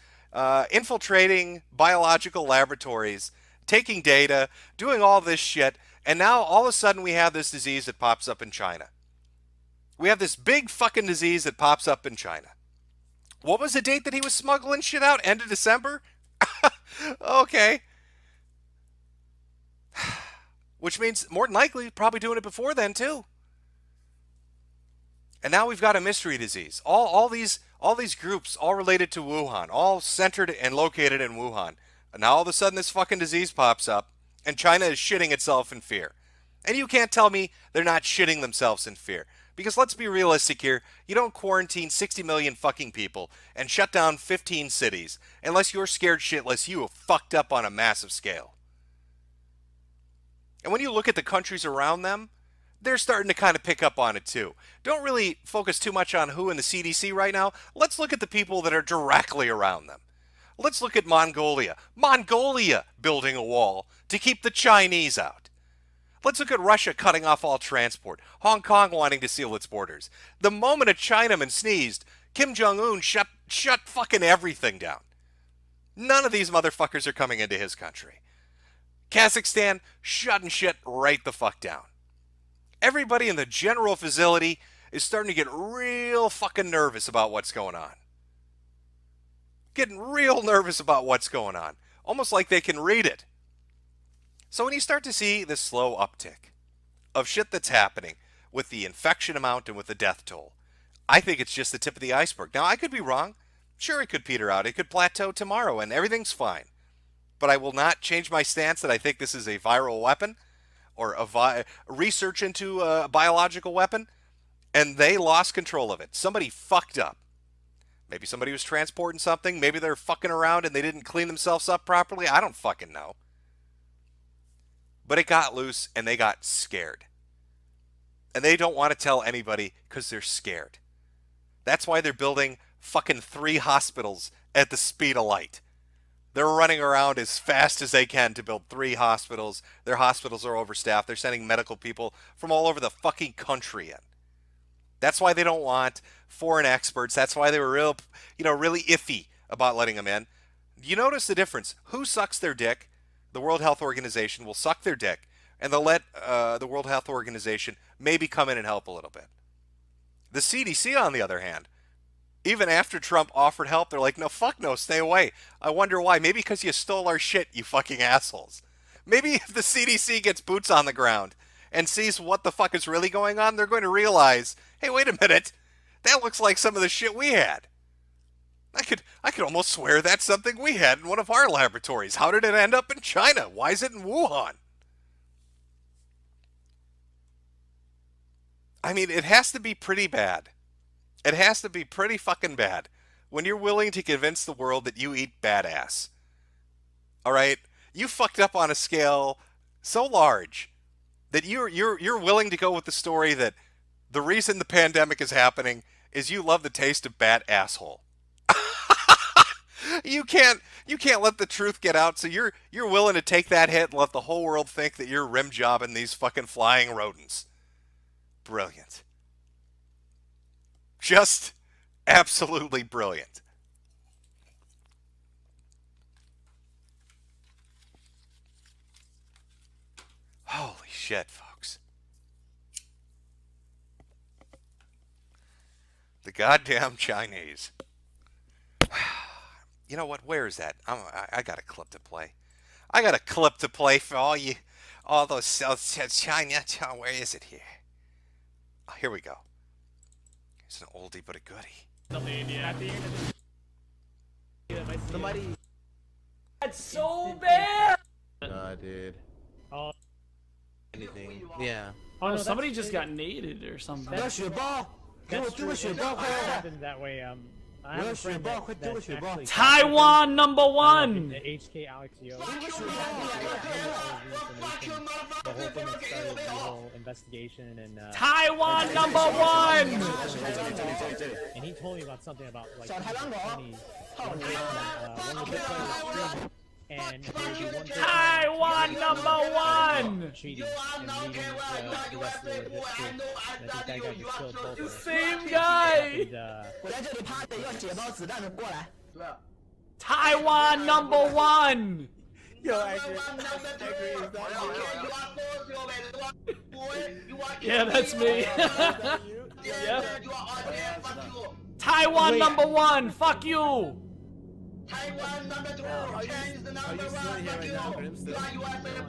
infiltrating biological laboratories, taking data, doing all this shit, and now all of a sudden we have this disease that pops up in China. We have this big fucking disease that pops up in China. What was the date that he was smuggling shit out? End of December? Okay. Which means more than likely probably doing it before then too. And now we've got a mystery disease. All these groups, all related to Wuhan, all centered and located in Wuhan. And now all of a sudden this fucking disease pops up, and China is shitting itself in fear. And you can't tell me they're not shitting themselves in fear. Because let's be realistic here, you don't quarantine 60 million fucking people and shut down 15 cities unless you're scared shitless you have fucked up on a massive scale. And when you look at the countries around them, they're starting to kind of pick up on it too. Don't really focus too much on who in the CDC right now. Let's look at the people that are directly around them. Let's look at Mongolia. Mongolia building a wall to keep the Chinese out. Let's look at Russia cutting off all transport. Hong Kong wanting to seal its borders. The moment a Chinaman sneezed, Kim Jong-un shut fucking everything down. None of these motherfuckers are coming into his country. Kazakhstan shutting shit right the fuck down. Everybody in the general facility is starting to get real fucking nervous about what's going on. Getting real nervous about what's going on. Almost like they can read it. So when you start to see this slow uptick of shit that's happening with the infection amount and with the death toll, I think it's just the tip of the iceberg. Now, I could be wrong. Sure, it could peter out. It could plateau tomorrow and everything's fine. But I will not change my stance that I think this is a viral weapon or research into a biological weapon, and they lost control of it. Somebody fucked up. Maybe somebody was transporting something. Maybe they're fucking around and they didn't clean themselves up properly. I don't fucking know. But it got loose and they got scared. And they don't want to tell anybody because they're scared. That's why they're building fucking 3 hospitals at the speed of light. They're running around as fast as they can to build 3 hospitals. Their hospitals are overstaffed. They're sending medical people from all over the fucking country in. That's why they don't want foreign experts. That's why they were really iffy about letting them in. You notice the difference. Who sucks their dick? The World Health Organization will suck their dick, and they'll let the World Health Organization maybe come in and help a little bit. The CDC, on the other hand, even after Trump offered help, they're like, no, fuck no, stay away. I wonder why. Maybe because you stole our shit, you fucking assholes. Maybe if the CDC gets boots on the ground and sees what the fuck is really going on, they're going to realize, hey, wait a minute. That looks like some of the shit we had. I could almost swear that's something we had in one of our laboratories. How did it end up in China? Why is it in Wuhan? I mean, it has to be pretty bad. It has to be pretty fucking bad when you're willing to convince the world that you eat badass. All right? You fucked up on a scale so large that you're willing to go with the story that the reason the pandemic is happening is you love the taste of bat asshole. You can't let the truth get out, so you're willing to take that hit and let the whole world think that you're rim jobbing these fucking flying rodents. Brilliant. Just absolutely brilliant. Holy shit, folks. The goddamn Chinese. You know what? Where is that? I got a clip to play. I got a clip to play for all those China. Where is it here? Oh, here we go. It's an oldie but a goodie. Somebody. That's so bad. Dude. Oh, Anything. Yeah. oh no, somebody just got naded or something. That's true. It happens that way. I have a friend that actually Taiwan number one. the HK Alex Yo. The whole thing that started the whole investigation and Taiwan number one. and he told me about something about like Chinese. One of the big players streaming, and there would be one person Taiwan number one. cheating and leaving the rest of the legit crew. And I think that guy just killed both of them. Same guy. And Taiwan number one. Yeah, that's me. Yep. Taiwan number one. Fuck you.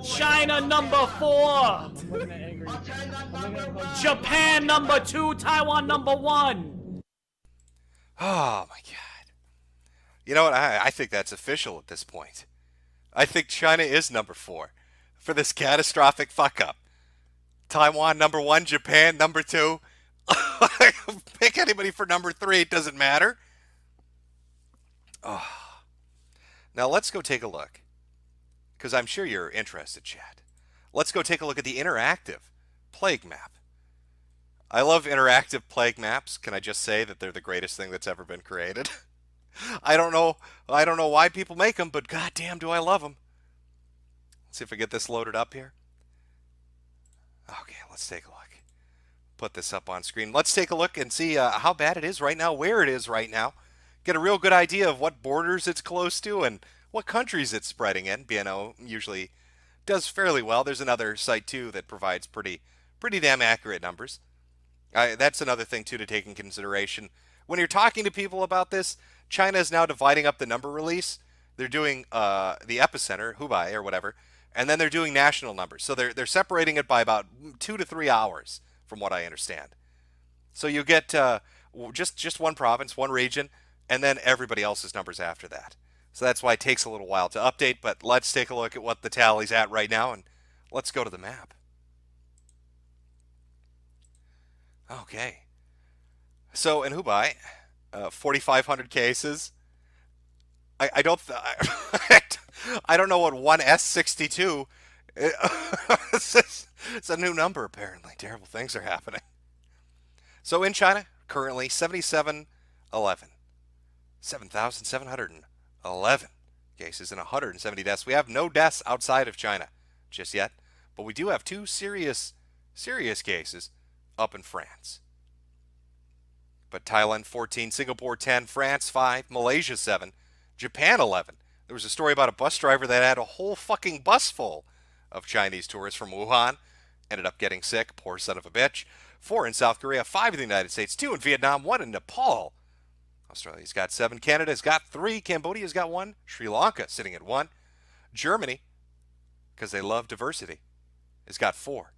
China number 4. I'm looking at angry. I'm looking at Japan number 2. Taiwan number 1. Oh my god. You know what? I think that's official at this point. I think China is number 4 for this catastrophic fuck up. Taiwan number 1, Japan number 2. Pick anybody for number 3, it doesn't matter. Oh. Now let's go take a look, because I'm sure you're interested, chat. Let's go take a look at the interactive plague map. I love interactive plague maps. Can I just say that they're the greatest thing that's ever been created? I don't know why people make them, but goddamn do I love them. Let's see if I get this loaded up here. Okay, let's take a look. Put this up on screen. Let's take a look and see how bad it is right now, where it is right now. Get a real good idea of what borders it's close to and what countries it's spreading in. BNO usually does fairly well. There's another site too that provides pretty damn accurate numbers. That's another thing too to take in consideration. When you're talking to people about this, China is now dividing up the number release. They're doing the epicenter, Hubei or whatever, and then they're doing national numbers. So they're separating it by about 2 to 3 hours, from what I understand. So you get just one province, one region, and then everybody else's numbers after that. So that's why it takes a little while to update, but let's take a look at what the tally's at right now, and let's go to the map. Okay. So in Hubei, 4,500 cases. I don't I don't know what 1S62 it's a new number apparently. Terrible things are happening. So in China, currently 7,711. 7,711 cases and 170 deaths. We have no deaths outside of China just yet, but we do have 2 serious cases up in France. But Thailand 14, Singapore 10, France 5, Malaysia 7, Japan 11. There was a story about a bus driver that had a whole fucking bus full of Chinese tourists from Wuhan. Ended up getting sick, poor son of a bitch. 4 in South Korea, 5 in the United States, 2 in Vietnam, 1 in Nepal. Australia's got 7, Canada's got 3, Cambodia's got 1, Sri Lanka sitting at 1, Germany, because they love diversity, has got 4,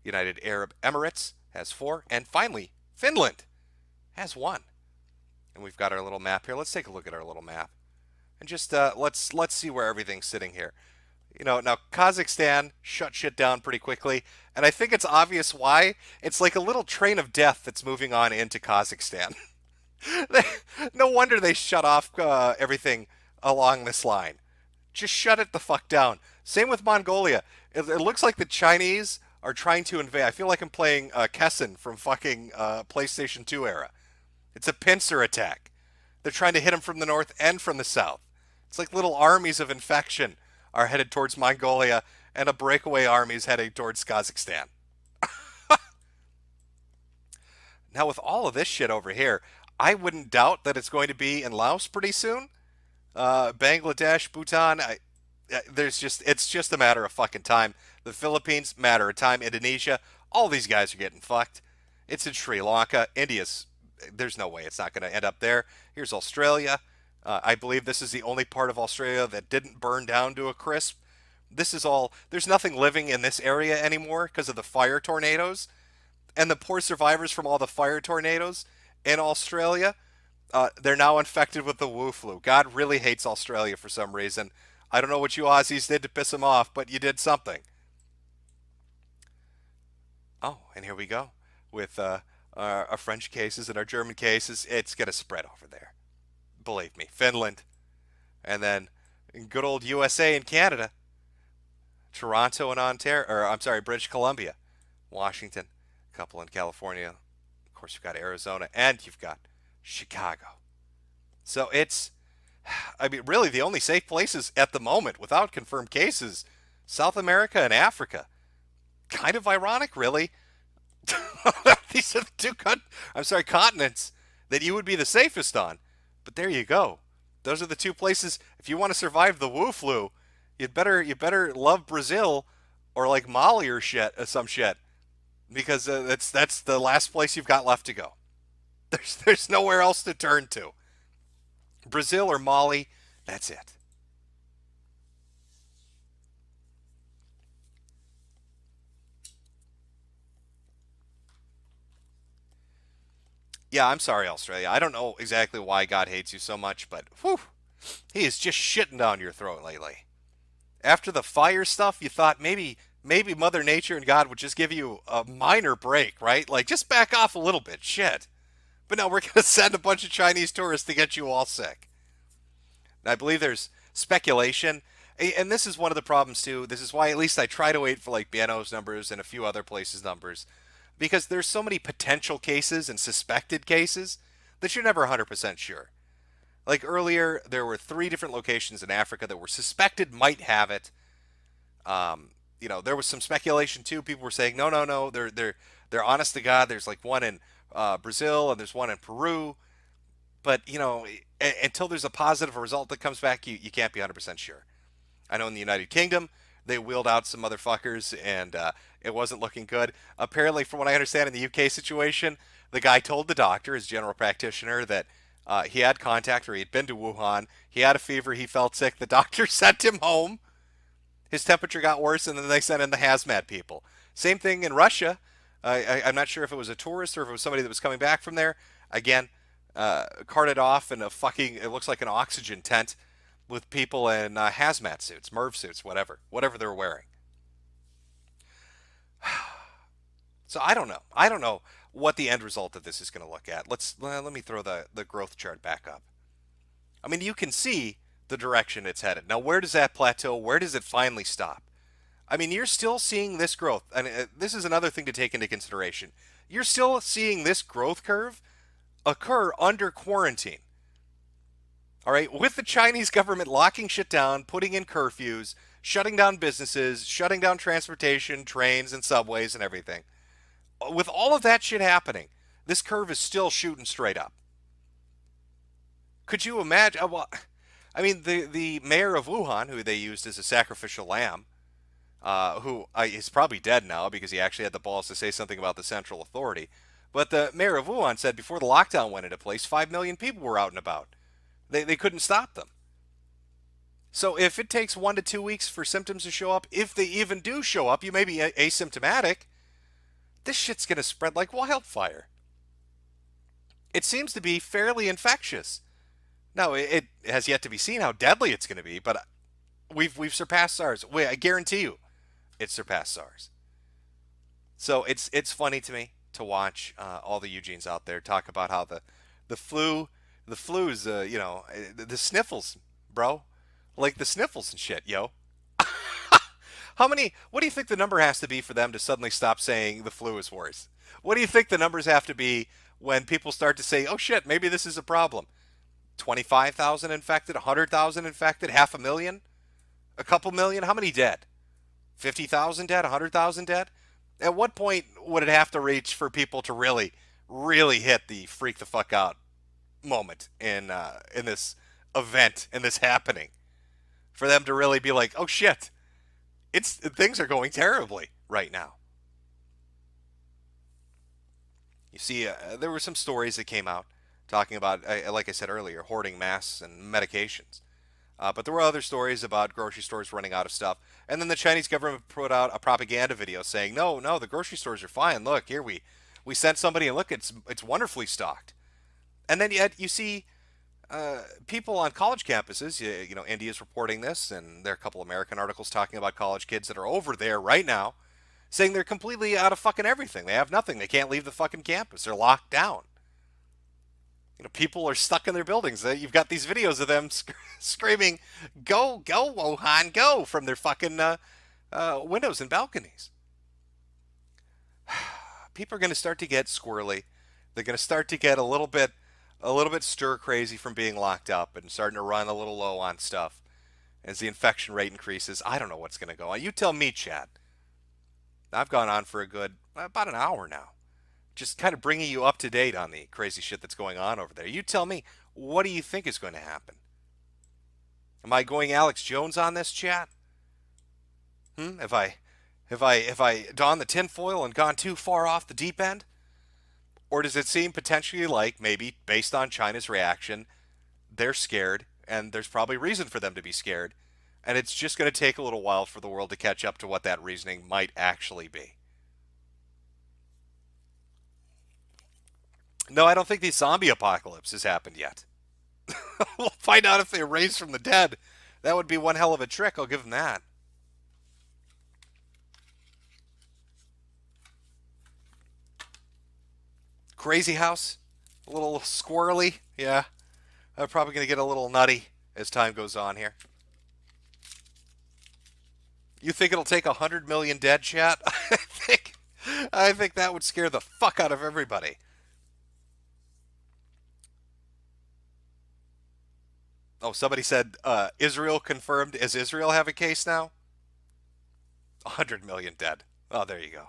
United Arab Emirates has 4, and finally, Finland has won. And we've got our little map here. Let's take a look at our little map. And just let's see where everything's sitting here. Now Kazakhstan shut shit down pretty quickly, and I think it's obvious why. It's like a little train of death that's moving on into Kazakhstan. No wonder they shut off everything along this line. Just shut it the fuck down. Same with Mongolia. It looks like the Chinese are trying to invade. I feel like I'm playing Kessen from fucking PlayStation 2 era. It's a pincer attack. They're trying to hit them from the north and from the south. It's like little armies of infection are headed towards Mongolia, and a breakaway army is heading towards Kazakhstan. Now, with all of this shit over here, I wouldn't doubt that it's going to be in Laos pretty soon. Bangladesh, Bhutan, it's just a matter of fucking time. The Philippines, matter of time. Indonesia, all these guys are getting fucked. It's in Sri Lanka. There's no way it's not going to end up there. Here's Australia. I believe this is the only part of Australia that didn't burn down to a crisp. There's nothing living in this area anymore because of the fire tornadoes. And the poor survivors from all the fire tornadoes in Australia, they're now infected with the Wu flu. God really hates Australia for some reason. I don't know what you Aussies did to piss him off, but you did something. Oh, and here we go. With our French cases and our German cases, it's going to spread over there. Believe me, Finland, and then good old USA and Canada, Toronto and British Columbia, Washington, a couple in California, of course you've got Arizona, and you've got Chicago. So really the only safe places at the moment without confirmed cases, South America and Africa. Kind of ironic, really. These are the two continents that you would be the safest on. But there you go. Those are the two places. If you want to survive the Wu flu, you better love Brazil or like Mali or some shit, because that's the last place you've got left to go. There's nowhere else to turn to. Brazil or Mali, that's it. Yeah, I'm sorry, Australia. I don't know exactly why God hates you so much, but whew, he is just shitting down your throat lately. After the fire stuff, you thought maybe Mother Nature and God would just give you a minor break, right? Like, just back off a little bit. Shit. But no, we're going to send a bunch of Chinese tourists to get you all sick. And I believe there's speculation, and this is one of the problems, too. This is why at least I try to wait for, like, Bieno's numbers and a few other places' numbers, because there's so many potential cases and suspected cases that you're never 100% sure. Like earlier, there were 3 different locations in Africa that were suspected might have it. There was some speculation too. People were saying, no, they're honest to God. There's like one in Brazil and there's one in Peru. But, until there's a positive result that comes back, you can't be 100% sure. I know in the United Kingdom, they wheeled out some motherfuckers, and it wasn't looking good. Apparently, from what I understand in the UK situation, the guy told the doctor, his general practitioner, that he had contact, or he had been to Wuhan. He had a fever. He felt sick. The doctor sent him home. His temperature got worse, and then they sent in the hazmat people. Same thing in Russia. I'm not sure if it was a tourist or if it was somebody that was coming back from there. Again, carted off in it looks like an oxygen tent with people in hazmat suits, MERV suits, whatever they're wearing. So I don't know what the end result of this is going to look at. Let me throw the growth chart back up. I mean, you can see the direction it's headed. Now, where does that plateau? Where does it finally stop? I mean, you're still seeing this growth, and this is another thing to take into consideration. You're still seeing this growth curve occur under quarantine. All right, with the Chinese government locking shit down, putting in curfews, shutting down businesses, shutting down transportation, trains and subways and everything. With all of that shit happening, this curve is still shooting straight up. Could you imagine? The mayor of Wuhan, who they used as a sacrificial lamb, who is probably dead now because he actually had the balls to say something about the central authority. But the mayor of Wuhan said before the lockdown went into place, 5 million people were out and about. They couldn't stop them. So if it takes 1 to 2 weeks for symptoms to show up, if they even do show up, you may be asymptomatic, this shit's going to spread like wildfire. it seems to be fairly infectious. Now, it has yet to be seen how deadly it's going to be, but we've surpassed SARS. Wait, I guarantee you, it's surpassed SARS. So it's funny to me to watch all the Eugenes out there talk about how the flu's the sniffles, bro, like the sniffles and shit, yo. How many? What do you think the number has to be for them to suddenly stop saying the flu is worse? What do you think the numbers have to be when people start to say, "Oh shit, maybe this is a problem"? 25,000 infected, 100,000 infected, 500,000, a couple million. How many dead? 50,000 dead, 100,000 dead. At what point would it have to reach for people to really, really hit the freak the fuck out moment in this event, in this happening, for them to really be like, "Oh shit, things are going terribly right now"? You see, there were some stories that came out talking about, like I said earlier, hoarding masks and medications. But there were other stories about grocery stores running out of stuff. And then the Chinese government put out a propaganda video saying, no, the grocery stores are fine. Look, here we sent somebody and look, it's wonderfully stocked. And then yet you see people on college campuses, India's reporting this, and there are a couple American articles talking about college kids that are over there right now saying they're completely out of fucking everything. They have nothing. They can't leave the fucking campus. They're locked down. People are stuck in their buildings. You've got these videos of them screaming, "Go, go, Wuhan, go!" from their fucking windows and balconies. People are going to start to get squirrely. They're going to start to get a little bit stir crazy from being locked up and starting to run a little low on stuff as the infection rate increases. I don't know what's going to go on. You tell me, Chad. I've gone on for about an hour now, just kind of bringing you up to date on the crazy shit that's going on over there. You tell me, what do you think is going to happen? Am I going Alex Jones on this, chat? Have I donned the tinfoil and gone too far off the deep end? Or does it seem potentially like maybe based on China's reaction, they're scared and there's probably reason for them to be scared, and it's just going to take a little while for the world to catch up to what that reasoning might actually be? No, I don't think the zombie apocalypse has happened yet. We'll find out if they raise from the dead. That would be one hell of a trick, I'll give them that. Crazy house? A little squirrely? Yeah. I'm probably going to get a little nutty as time goes on here. You think it'll take 100 million dead, chat? I think that would scare the fuck out of everybody. Oh, somebody said Israel confirmed. Does Israel have a case now? 100 million dead. Oh, there you go.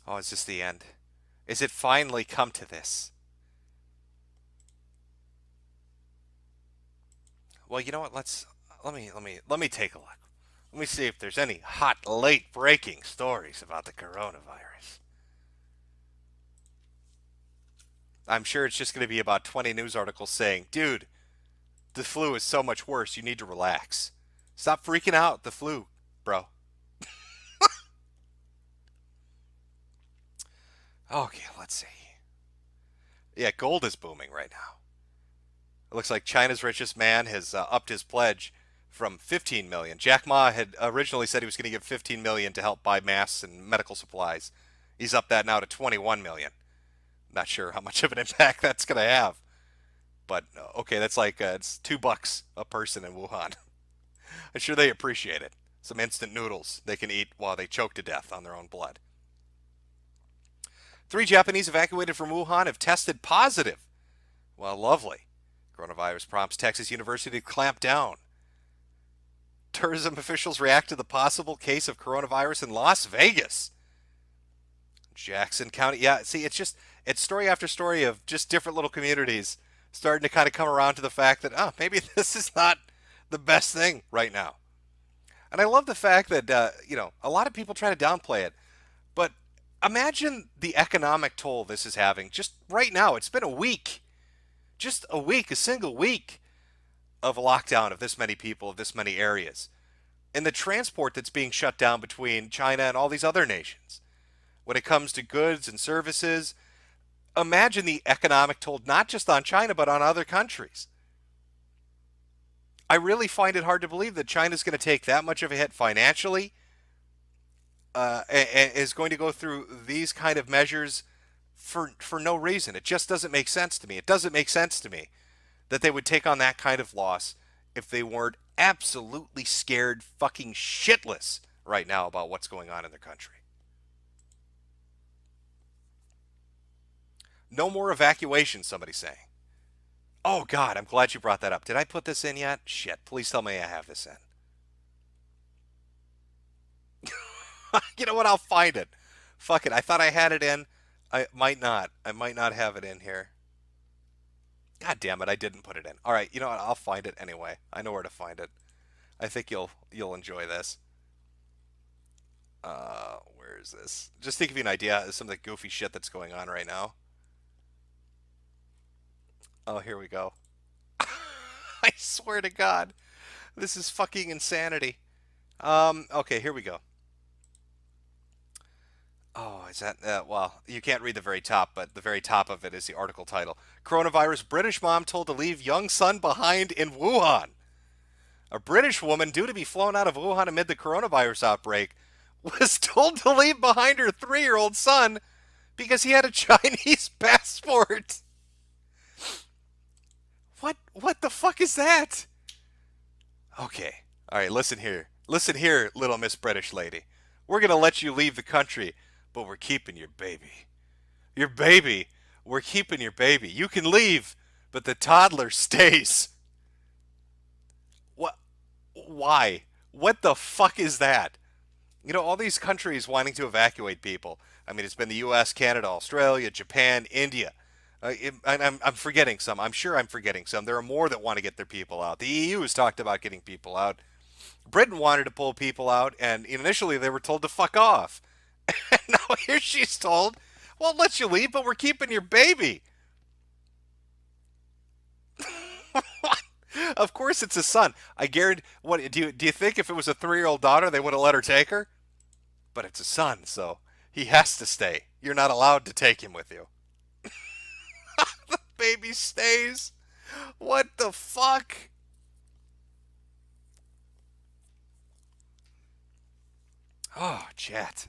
Oh, is this the end? Is it finally come to this? Well, you know what? Let me take a look. Let me see if there's any hot late breaking stories about the coronavirus. I'm sure it's just going to be about 20 news articles saying, "Dude, the flu is so much worse. You need to relax. Stop freaking out. The flu, bro." Okay, let's see. Yeah, gold is booming right now. It looks like China's richest man has upped his pledge from 15 million. Jack Ma had originally said he was going to give 15 million to help buy masks and medical supplies. He's upped that now to 21 million. Not sure how much of an impact that's going to have. But, okay, that's like, it's $2 a person in Wuhan. I'm sure they appreciate it. Some instant noodles they can eat while they choke to death on their own blood. 3 Japanese evacuated from Wuhan have tested positive. Well, lovely. Coronavirus prompts Texas University to clamp down. Tourism officials react to the possible case of coronavirus in Las Vegas. Jackson County. Yeah, see, it's story after story of just different little communities starting to kind of come around to the fact that, maybe this is not the best thing right now. And I love the fact that, a lot of people try to downplay it. But imagine the economic toll this is having just right now. It's been a week. Just a week, a single week of a lockdown of this many people, of this many areas. and the transport that's being shut down between China and all these other nations. When it comes to goods and services, imagine the economic toll, not just on China, but on other countries. I really find it hard to believe that China's going to take that much of a hit financially, and is going to go through these kind of measures for no reason. It just doesn't make sense to me. It doesn't make sense to me that they would take on that kind of loss if they weren't absolutely scared fucking shitless right now about what's going on in their country. No more evacuations, somebody's saying. Oh, God, I'm glad you brought that up. Did I put this in yet? Shit, please tell me I have this in. You know what? I'll find it. Fuck it. I thought I had it in. I might not. I might not have it in here. God damn it, I didn't put it in. All right, you know what? I'll find it anyway. I know where to find it. I think you'll enjoy this. Where is this? Just to give you an idea of some of the goofy shit that's going on right now. Oh, here we go. I swear to God. This is fucking insanity. Okay, here we go. Oh, is that, well, you can't read the very top, but the very top of it is the article title. Coronavirus, British mom told to leave young son behind in Wuhan. A British woman due to be flown out of Wuhan amid the coronavirus outbreak was told to leave behind her 3-year-old son because he had a Chinese passport. What the fuck is that? Okay. All right, listen here. Listen here, little Miss British lady. We're going to let you leave the country, but we're keeping your baby. Your baby. We're keeping your baby. You can leave, but the toddler stays. What? Why? What the fuck is that? You know, all these countries wanting to evacuate people. I mean, it's been the U.S., Canada, Australia, Japan, India. I'm forgetting some. I'm sure I'm forgetting some. There are more that want to get their people out. The EU has talked about getting people out. Britain wanted to pull people out, and initially they were told to fuck off. And now here she's told, well, let you leave, but we're keeping your baby. Of course it's a son. I guarantee. What do you think if it was a 3-year-old daughter, they would have let her take her? But it's a son, so he has to stay. You're not allowed to take him with you. The baby stays. What the fuck? Oh, chat.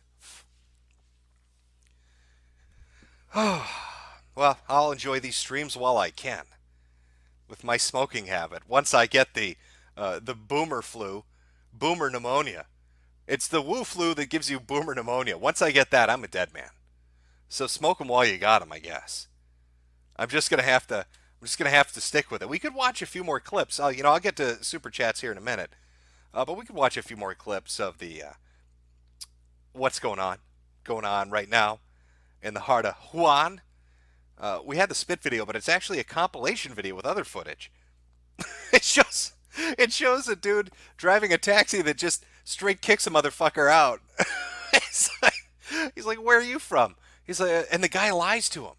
Oh, well, I'll enjoy these streams while I can. With my smoking habit. Once I get the boomer flu, boomer pneumonia. It's the Wu flu that gives you boomer pneumonia. Once I get that, I'm a dead man. So smoke them while you got them, I guess. I'm just gonna have to stick with it. We could watch a few more clips. I'll get to super chats here in a minute, but we could watch a few more clips of the what's going on right now in the heart of Wuhan. We had the spit video, but it's actually a compilation video with other footage. It shows a dude driving a taxi that just straight kicks a motherfucker out. He's like, where are you from? He's like, and the guy lies to him.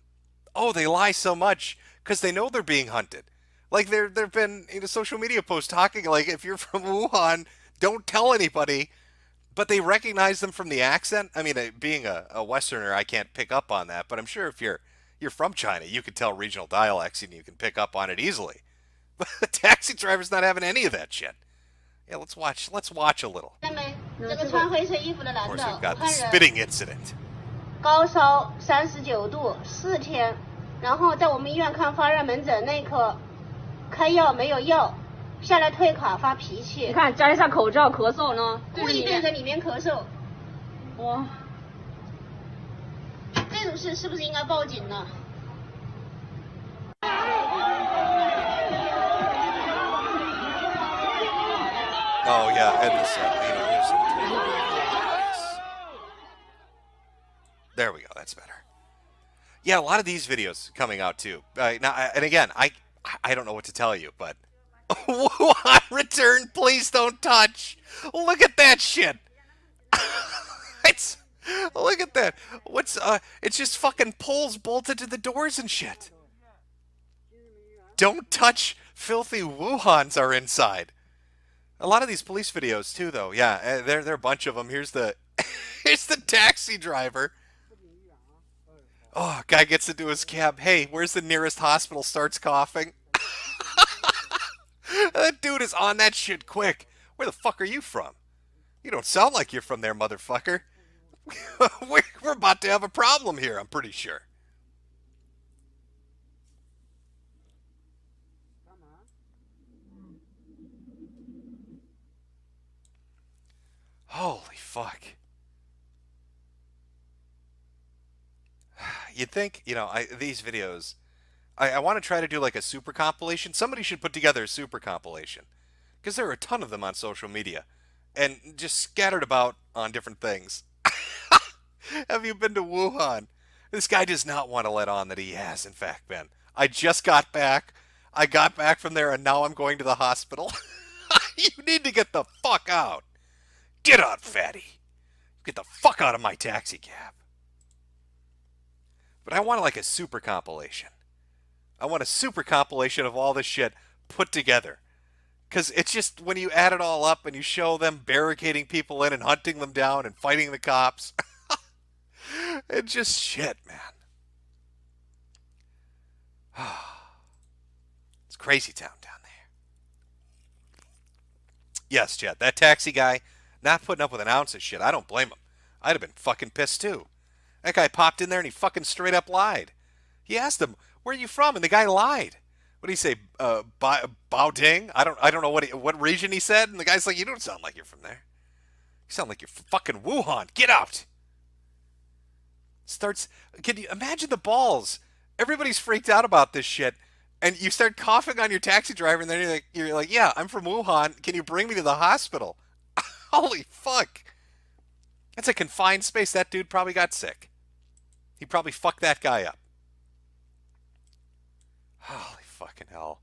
Oh, they lie so much because they know they're being hunted. Like there've been social media posts talking like, if you're from Wuhan, don't tell anybody. But they recognize them from the accent. I mean, being a Westerner, I can't pick up on that. But I'm sure if you're from China, you can tell regional dialects and you can pick up on it easily. But the taxi driver's not having any of that shit. Yeah, let's watch a little. Of course, we've got the spitting incident. 高烧39度4天，然后在我们医院看发热门诊那一刻，开药没有药，下来退卡发脾气。你看摘下口罩咳嗽呢，故意对着里面咳嗽。哇，这种事是不是应该报警呢？ Oh yeah, and this, here's some there we go. That's better. Yeah, a lot of these videos coming out too. Now, and again, I don't know what to tell you, but Wuhan return, please don't touch. Look at that shit. Look at that. It's just fucking poles bolted to the doors and shit. Don't touch. Filthy Wuhans are inside. A lot of these police videos too, though. Yeah, there are a bunch of them. Here's the here's the taxi driver. Oh, guy gets into his cab. Hey, where's the nearest hospital? Starts coughing. That dude is on that shit quick. Where the fuck are you from? You don't sound like you're from there, motherfucker. We're about to have a problem here, I'm pretty sure. Holy fuck. You'd think, these videos, I want to try to do like a super compilation. Somebody should put together a super compilation. Because there are a ton of them on social media. And just scattered about on different things. Have you been to Wuhan? This guy does not want to let on that he has, in fact, been. I just got back. I got back from there and now I'm going to the hospital. You need to get the fuck out. Get out, fatty. Get the fuck out of my taxi cab. But I want like a super compilation. I want a super compilation of all this shit put together. Because it's just when you add it all up and you show them barricading people in and hunting them down and fighting the cops. It's just shit, man. It's crazy town down there. Yes, Jet, that taxi guy not putting up with an ounce of shit. I don't blame him. I'd have been fucking pissed too. That guy popped in there and he fucking straight up lied. He asked him, "Where are you from?" And the guy lied. What did he say? Baoding? I don't know what region he said. And the guy's like, "You don't sound like you're from there. You sound like you're from fucking Wuhan. Get out." Can you imagine the balls? Everybody's freaked out about this shit. And you start coughing on your taxi driver and then you're like, "Yeah, I'm from Wuhan. Can you bring me to the hospital?" Holy fuck. That's a confined space. That dude probably got sick. He probably fucked that guy up. Holy fucking hell.